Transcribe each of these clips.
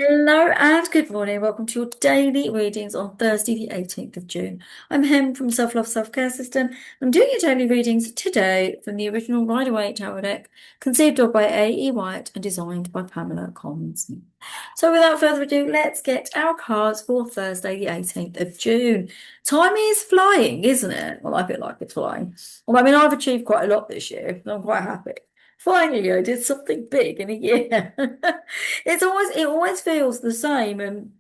Hello and good morning. Welcome to your daily readings on Thursday, the 18th of June. I'm Hem from Self Love Self Care System. I'm doing your daily readings today from the original Rider-Waite Tarot deck, conceived of by A.E. Waite and designed by Pamela Coleman. So, without further ado, let's get our cards for Thursday, the 18th of June. Time is flying, isn't it? Well, I feel like it's flying. Well, I mean, I've achieved quite a lot this year, and I'm quite happy. Finally, I did something big in a year. It always feels the same, and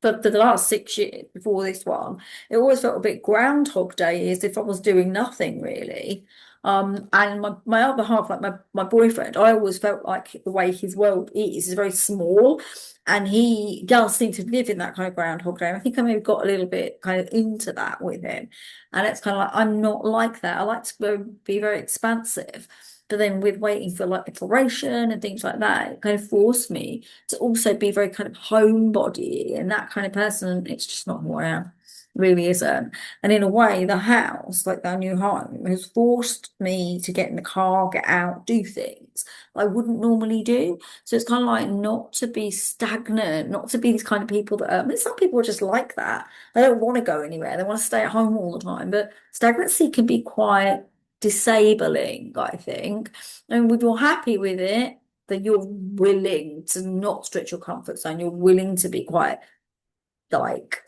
for the last 6 years before this one, it always felt a bit Groundhog Day, as if I was doing nothing really. And my other half, like my boyfriend, I always felt like the way his world is very small, and he does seem to live in that kind of Groundhog Day. And I think I maybe got a little bit kind of into that with him, and it's kind of like I'm not like that. I like to be very expansive. But then with waiting for like declaration and things like that, it kind of forced me to also be very kind of homebody and that kind of person. It's just not who I am. It really isn't. And in a way, the house, like our new home, has forced me to get in the car, get out, do things I wouldn't normally do. So it's kind of like not to be stagnant, not to be these kind of people that I mean, some people are just like that. They don't want to go anywhere. They want to stay at home all the time. But stagnancy can be quite disabling, I think. And if you're happy with it, that you're willing to not stretch your comfort zone. You're willing to be quite like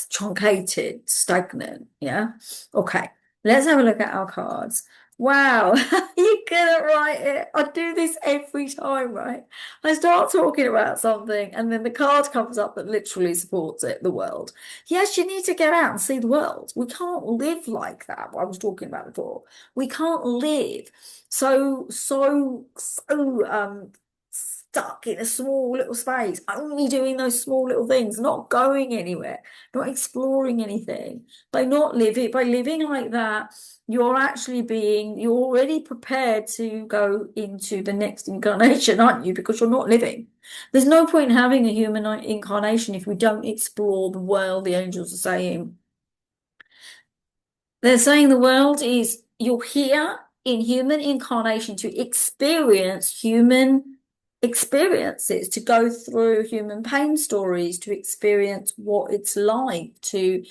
truncated, stagnant. Yeah. Okay. Let's have a look at our cards. Wow, you couldn't write it. I do this every time, right? I start talking about something and then the card comes up that literally supports it, the world. Yes, you need to get out and see the world. We can't live like that, what I was talking about before. We can't live so stuck in a small little space, only doing those small little things, not going anywhere, not exploring anything. By living like that, you're already prepared to go into the next incarnation, aren't you? Because you're not living. There's no point in having a human incarnation if we don't explore the world, the angels are saying. They're saying the world is you're here in human incarnation to experience human experiences, to go through human pain stories, to experience what it's like to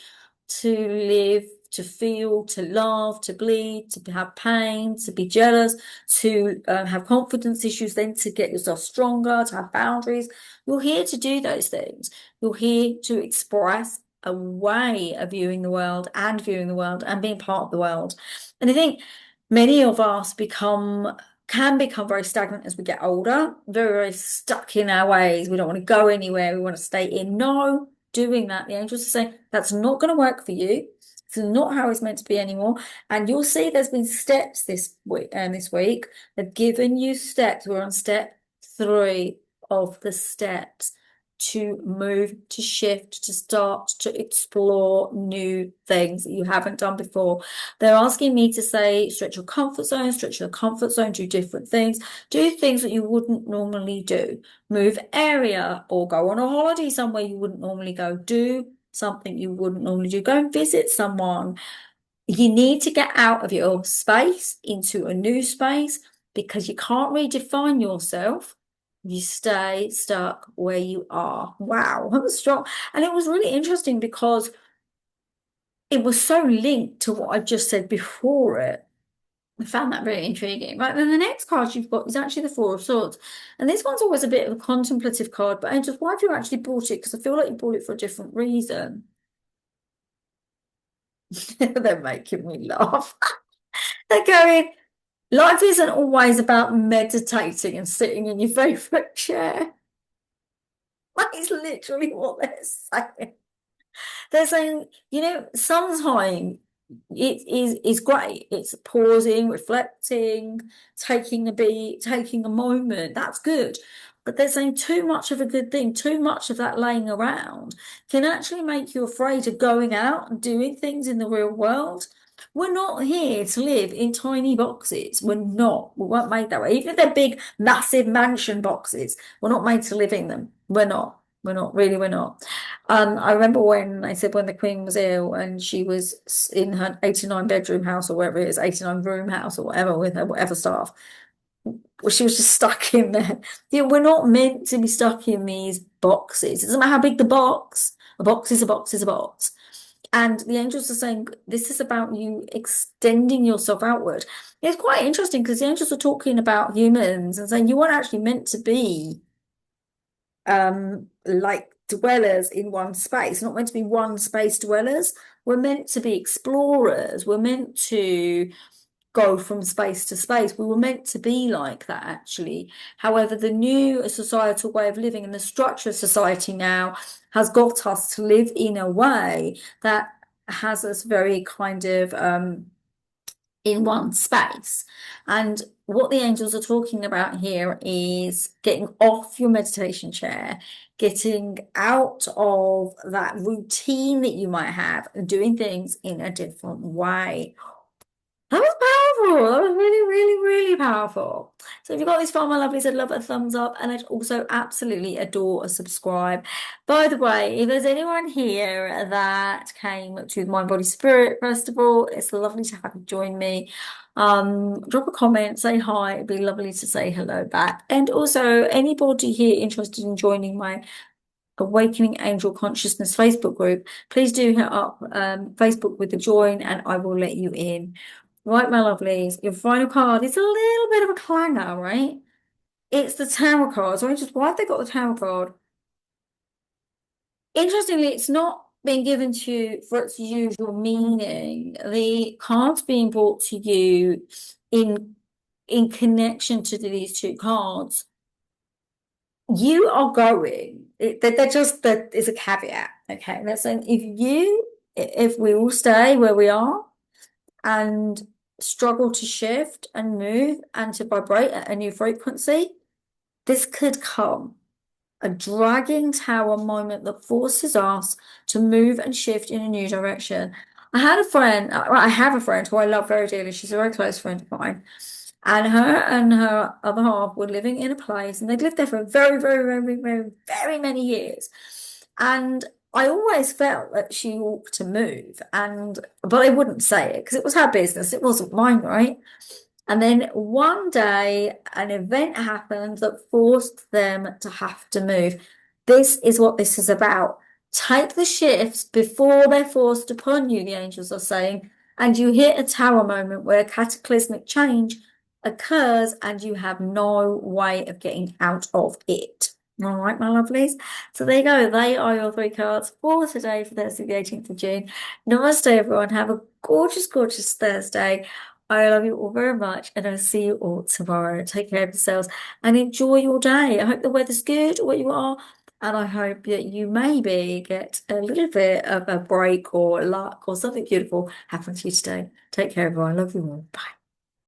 live, to feel, to love, to bleed, to have pain, to be jealous, to have confidence issues, then to get yourself stronger, to have boundaries. You're here to do those things. You're here to express a way of viewing the world and being part of the world. And I think many of us can become very stagnant as we get older, very, very stuck in our ways. We don't want to go anywhere. We want to stay in. No, doing that, the angels are saying that's not going to work for you. It's not how it's meant to be anymore. And you'll see there's been steps this week They've given you steps. We're on step 3 of the steps to move, to shift, to start to explore new things that you haven't done before. They're asking me to say, stretch your comfort zone, do different things, do things that you wouldn't normally do, move area or go on a holiday somewhere you wouldn't normally go, do something you wouldn't normally do, go and visit someone. You need to get out of your space into a new space because you can't redefine yourself. You stay stuck where you are. Wow, that was strong. And it was really interesting because it was so linked to what I just said before it. I found that very intriguing. Right, then the next card you've got is actually the Four of Swords. And this one's always a bit of a contemplative card, but Angels, why have you actually bought it? Because I feel like you bought it for a different reason. They're making me laugh. They're going, life isn't always about meditating and sitting in your favorite chair. That is literally what they're saying. They're saying, sometimes it is great. It's pausing, reflecting, taking a beat, taking a moment. That's good. But they're saying too much of a good thing, too much of that laying around can actually make you afraid of going out and doing things in the real world. We're not here to live in tiny boxes. We're not. We weren't made that way. Even if they're big, massive mansion boxes, we're not made to live in them. We're not. We're not. Really, we're not. I remember when I said when the Queen was ill and she was in her 89 bedroom house or whatever it is, 89 room house or whatever with her whatever staff. well, she was just stuck in there. Yeah, we're not meant to be stuck in these boxes. It doesn't matter how big the box, a box is a box is a box. And the angels are saying this is about you extending yourself outward. It's quite interesting because the angels are talking about humans and saying you weren't actually meant to be like dwellers in one space, not meant to be one space dwellers. We're meant to be explorers. We're meant to go from space to space. We were meant to be like that, actually. However, the new societal way of living and the structure of society now has got us to live in a way that has us very kind of in one space. And what the angels are talking about here is getting off your meditation chair, getting out of that routine that you might have, and doing things in a different way. That was powerful. That was really, really, really powerful. So if you've got this far, my lovelies, I'd love a thumbs up and I'd also absolutely adore a subscribe. By the way, if there's anyone here that came to the Mind Body Spirit Festival, it's lovely to have you join me. Drop a comment, say hi. It'd be lovely to say hello back. And also anybody here interested in joining my Awakening Angel Consciousness Facebook group, please do hit up Facebook with the join and I will let you in. Right, my lovelies, your final card is a little bit of a clanger, right? It's the Tower card. So I just, why have they got the Tower card? Interestingly, it's not being given to you for its usual meaning. The card's being brought to you in connection to these two cards. You are going. They're just that is a caveat. Okay, they're saying if we all stay where we are and struggle to shift and move and to vibrate at a new frequency, this could come a dragging tower moment that forces us to move and shift in a new direction. I had a friend, I have a friend who I love very dearly. She's a very close friend of mine. And her other half were living in a place, and they'd lived there for a very, very, very, very, very many years. And I always felt that she ought to move, but I wouldn't say it because it was her business. It wasn't mine, right? And then one day, an event happened that forced them to have to move. This is what this is about. Take the shifts before they're forced upon you, the angels are saying, and you hit a tower moment where cataclysmic change occurs and you have no way of getting out of it. All right, my lovelies. So there you go. They are your three cards for today, for Thursday, the 18th of June. Namaste, everyone. Have a gorgeous, gorgeous Thursday. I love you all very much, and I'll see you all tomorrow. Take care of yourselves and enjoy your day. I hope the weather's good where you are, and I hope that you maybe get a little bit of a break or luck or something beautiful happen to you today. Take care, everyone. Love you all. Bye.